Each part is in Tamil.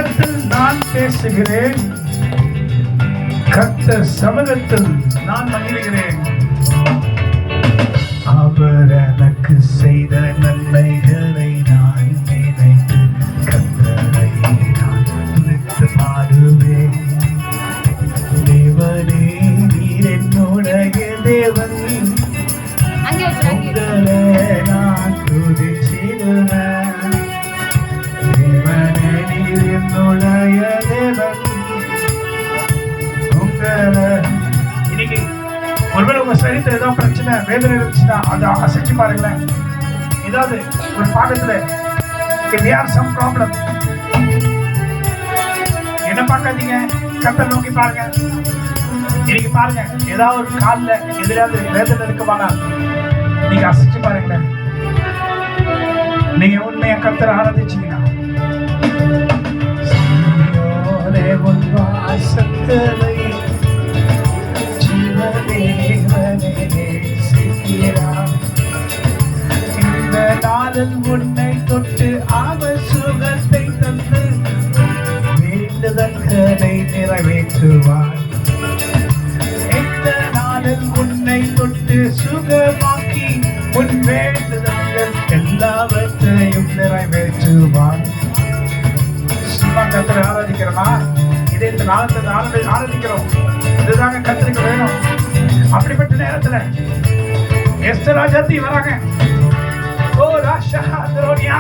சமூகத்தில் நான் பேசுகிறேன், கர்த்தர் சமூகத்தில் நான் மகிழ்கிறேன். அவர் எனக்கு செய்த நன்மைகளை நான் நினைத்து கர்த்தரை நான் துதித்து பாடுவேன். தேவனே நீர் என்னுடைய தேவன், உங்களை நான் துதிச்சிடுவேன். தேவனே நீர் என்னுடைய தேவன், உங்களை. இன்னைக்கு ஒருவேளை உங்க சரீரத்தில் ஏதோ பிரச்சனை வேதனை இருந்துச்சுன்னா அதை அசைச்சு பாருங்களேன். ஏதாவது ஒரு பாடத்துல some problem, என்ன பார்க்காதீங்க, கர்த்தரை நோக்கி பாருங்க. இன்னைக்கு பாருங்க, ஏதாவது ஒரு காலில் எதிராவது வேதனை இருக்குமானா நீங்க அசைச்சு பாருங்களேன். நீங்க உண்மையா கர்த்தரை ஆராதிச்சீங்கன்னா இந்த நாளில் உன்னை தொட்டு அவர் சுகத்தை தந்து வேண்டுதல்களை நிறைவேற்றுவார். இந்த நாளில் உன்னை தொட்டு சுகமாக்கி உன் வேண்டுதல்கள் எல்லாவற்றையும் நிறைவேற்றுவார். சும்மா கர்த்தரை ஆராதிக்கிறோமா? இதே இந்த நாளத்தில் ஆராதிக்கிறோம். இதுதாங்க கர்த்தருக்கு வேணும். அப்படிப்பட்ட நேரத்துல எஸ்தர் ராஜாத்தி வராங்க. ஓ ராஷா துரோனியா,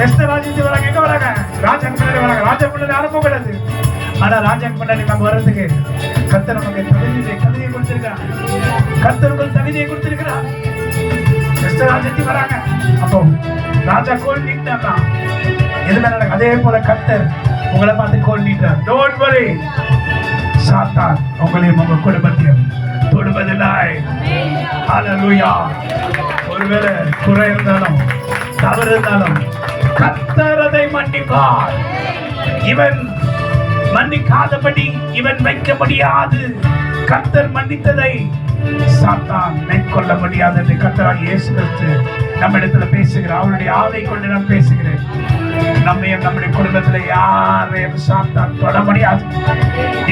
எஸ்தர் ராஜாத்தி வராங்க. எங்க வராங்க? ராஜாக்கு முன்னாடி வராங்க. ராஜா முன்னாடி அனுப்பக்கூடாது. ஆனா ராஜாக்கு முன்னாடி நம்ம வர்றதுக்கு கர்த்தர் நமக்கு தகுதியை கொடுத்திருக்கிறார். கர்த்தர் உங்களுக்கு தகுதியை கொடுத்திருக்கிறார். எஸ்தர் ராஜாத்தி வராங்க. அப்போ ராஜா கோல் நீட்டாங்க. எதுல நடக்கும்? அதே போல கர்த்தர் உங்களை பார்த்து கோல் நீட்டார். டோன்ட் வரி, சாத்தான் உங்களையும் உங்க குடும்பத்தையும் தொடுவதில்லை. ஹல்லேலூயா. ஒருவேளை குறை இருந்தாலும் தவறு இருந்தாலும் கர்த்தர் அதை மன்னிப்பார். இவன் மன்னிக்காதபடி இவன் வைக்க முடியாது. கர்த்தர் மன்னித்ததை சாத்தான் மேற்கொள்ள முடியாது என்று கர்த்தராகிய இயேசு கிறிஸ்து நம்ம இடத்துல பேசுகிறார். அவருடைய ஆவை கொண்டு நான் பேசுகிறேன். நம்மையும் நம்முடைய குடும்பத்துல யாரையும் சாத்தான் தொட முடியாது.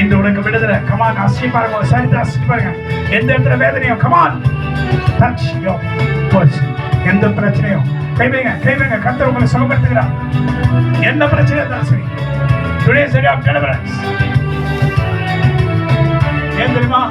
இன்று உனக்கு விடுதலை. கமான், அசி பாருங்க, சரித்திர அசி பாருங்க. எந்த இடத்துல வேதனையும் கமான் டச் யோர் பர்சன். எந்த பிரச்சனையும் கைவைங்க. கர்த்தர் உங்களை சுகப்படுத்துகிறார். என்ன பிரச்சனை இருந்தாலும் சரி. Today day of deliverance. ஏன் தெரியுமா?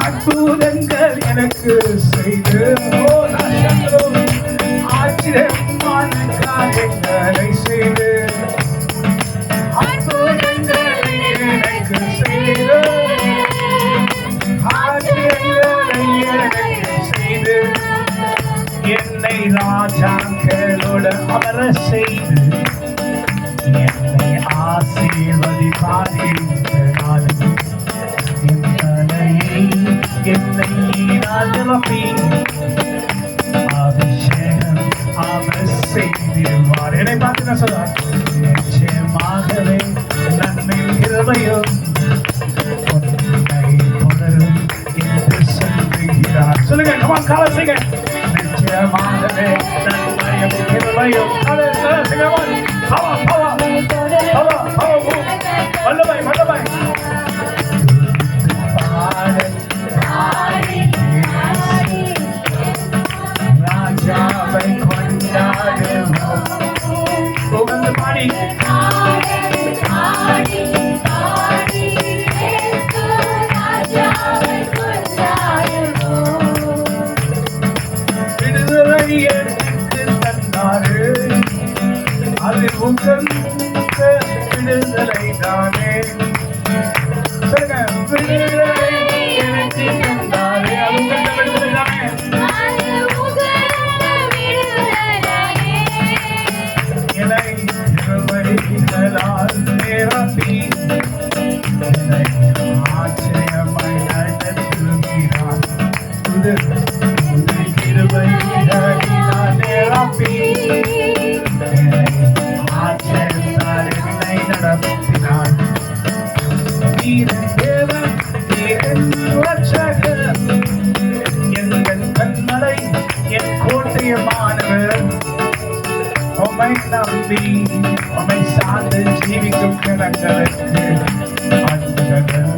அற்புதங்கள் எனக்கு செய்து ஆச்சரியமான காரியங்களை செய்து அற்புதங்கள் எனக்கு செய்து ஆச்சரியங்களை எனக்கு செய்து என்னை ராஜாக்களோடு அமர செய்து என்னை ஆசீர்வதிப்பாரே. என்னை ராஜலபி அபிஷேகம் அவர் செய்திருவார். என்னை பார்த்து நான் சொல்றார், நிச்சயமாகவே நன்மை கிருபையும் உன்னை தொடரும் என்று சொல்லுகிறார். சொல்லுங்க, கமான், கால செய்யுங்க. நிச்சயமாகவே மகிமையும் வல்லமை வல்லமை ராஜாவை கொண்டாடுவோம் புகழ்ந்து பாடி விடுதலை எடுத்து தந்தாரு அது உங்கள் விடுதலை தானே சொல்லுங்க விடுதலை எடுத்து தந்தாரு அது உங்கள் விடுதலை தானே இலை திருவடிகளால் நிரப்பி ஆச்சரியமாய் நடத்துகிறார் புது புது கிருபைகளினால் நிரப்பி ஆச்சரியத்தால் என்னை நடத்தினார் நீர் தேவன் என் ரட்சகர் எங்கள் கண்மலை என் கோட்டையமானவர் உம்மை நம்பி உம்மை சார்ந்து ஜீவிக்கும் கணங்களுக்கு அன்புடன்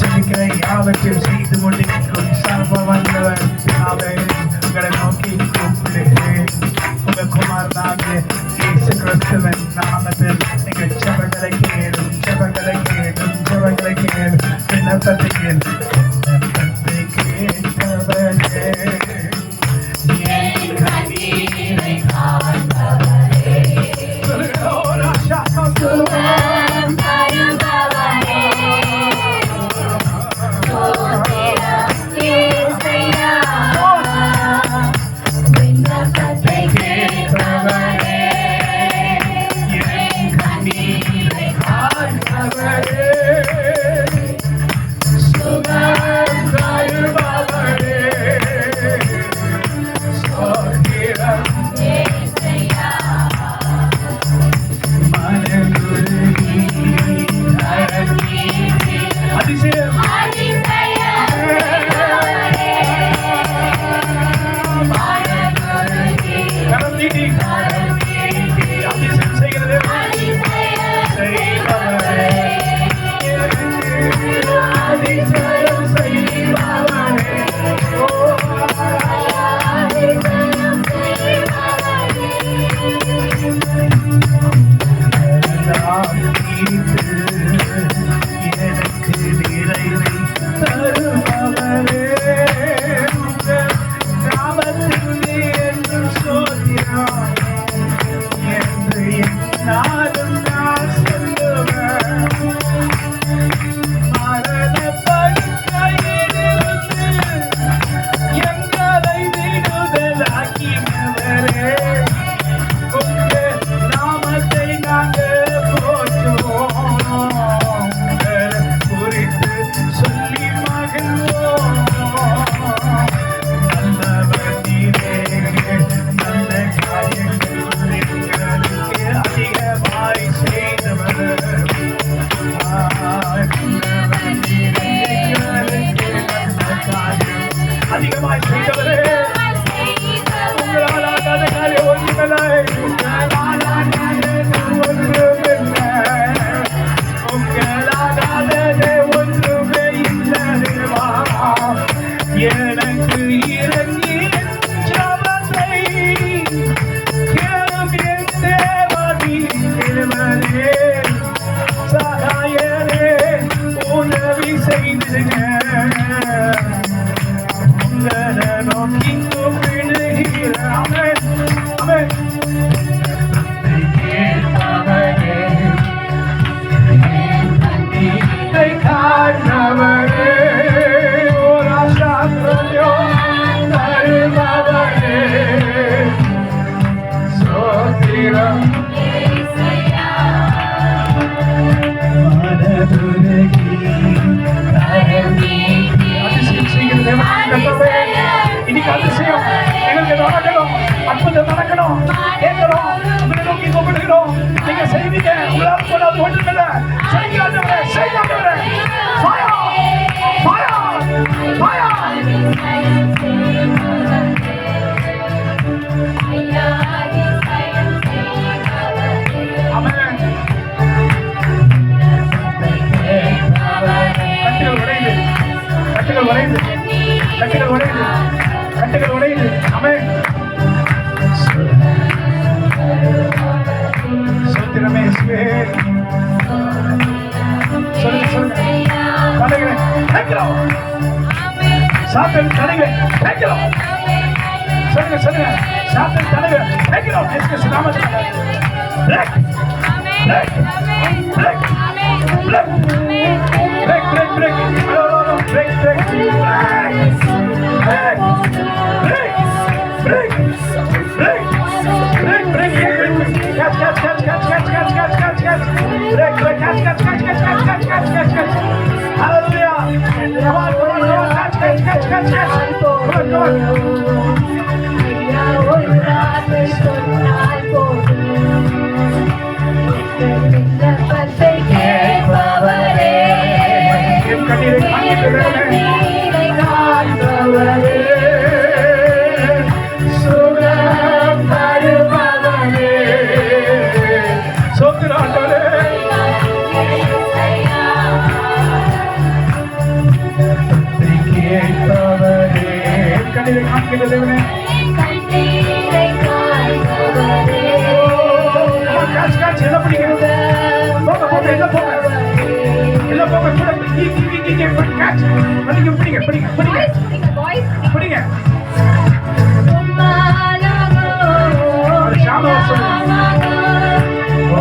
செய்வேன் யாவற்றையும் செய்து கொண்டிருக்கும் சர்வ வல்லவர் பிதாவே, உங்களை நோக்கி கூப்பிடுகிறேன். உங்கள் குமாரனாகிய இயேசு கிறிஸ்துவின் நாமத்தில் நீங்கள் ஜெபங்களை கேளும், ஜெபங்களை கேளும், ஜெபங்களை கேளும். விண்ணப்பத்தை கேளும், விண்ணப்பத்தை கேட்டவரே, என் கண்ணீரை காண்பவரே, சுகம் தருபவரே, விண்ணப்பத்தை கேட்பவரே, என் கண்ணீரை காண்பவரே, சுகம் இன்னைக்கு அதிசயம் எங்களுக்கு நடக்கணும், அற்புதம் நடக்கணும். கேட்கிறோம், உங்களை நோக்கி கூப்பிடுகிறோம். நீங்க செய்வீங்க, உங்களால் போடாது ஒன்றுமில்லை. செய்யாதவரே, செய்யாதவரே, fire, fire, fire. ஆமென். கட்டுகள் உடையுது, கட்டுகள் உடையுது, கட்டுகள் உடையுது. ஆமென். சோத்திரமே இயேசுவே. சொல்லுங்க, சொல்லுங்க. தடைகளை கேட்கிறோம். சாத்தன் தடைகளை கேட்கிறோம். சொல்லுங்க, சொல்லுங்க. சாத்தன் தடைகளை கேட்கிறோம். இயேசு நாமத்தில் break, break, break, break, break, break, break. Break, break, break, break, break, break, break, break, catch, catch, catch, catch, catch, catch, catch, catch, catch, break, break, catch, catch, catch, catch, catch, catch, catch, catch, catch, hallelujah, come on, come on, come on, catch, catch, catch, catch, catch, come on, come on.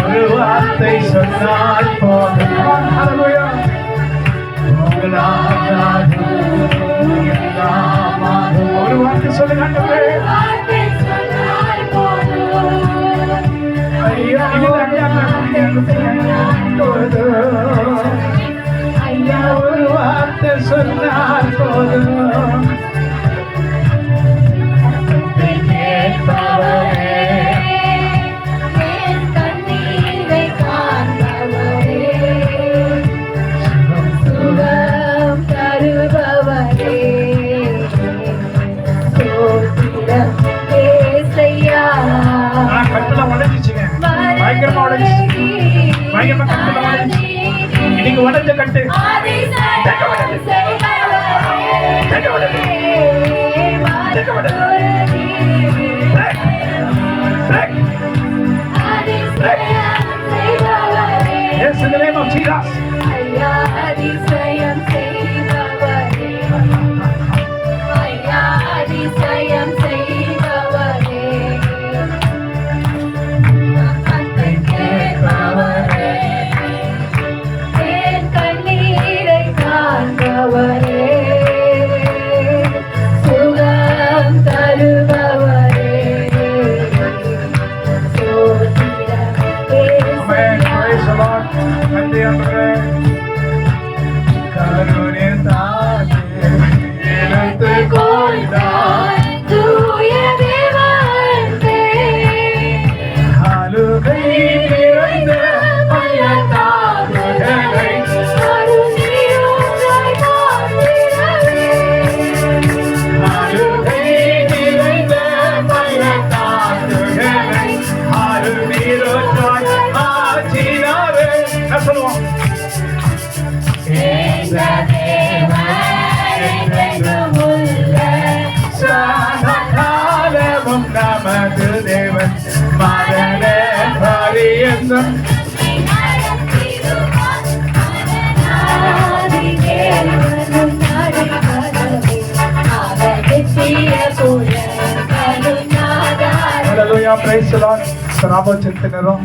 ஒரு வார்த்தை சொன்னால் போதும். ஒரு வார்த்தை சொல்லுங்க. ஐயா, ஐயா, ஒரு வார்த்தை சொன்னால் போதும். இன்னைக்கு உடஞ்ச கட்டு Yes, in the name of Jesus. Hallelujah. Hallelujah. Praise the Lord. ராபோத் செலுத்தினரும்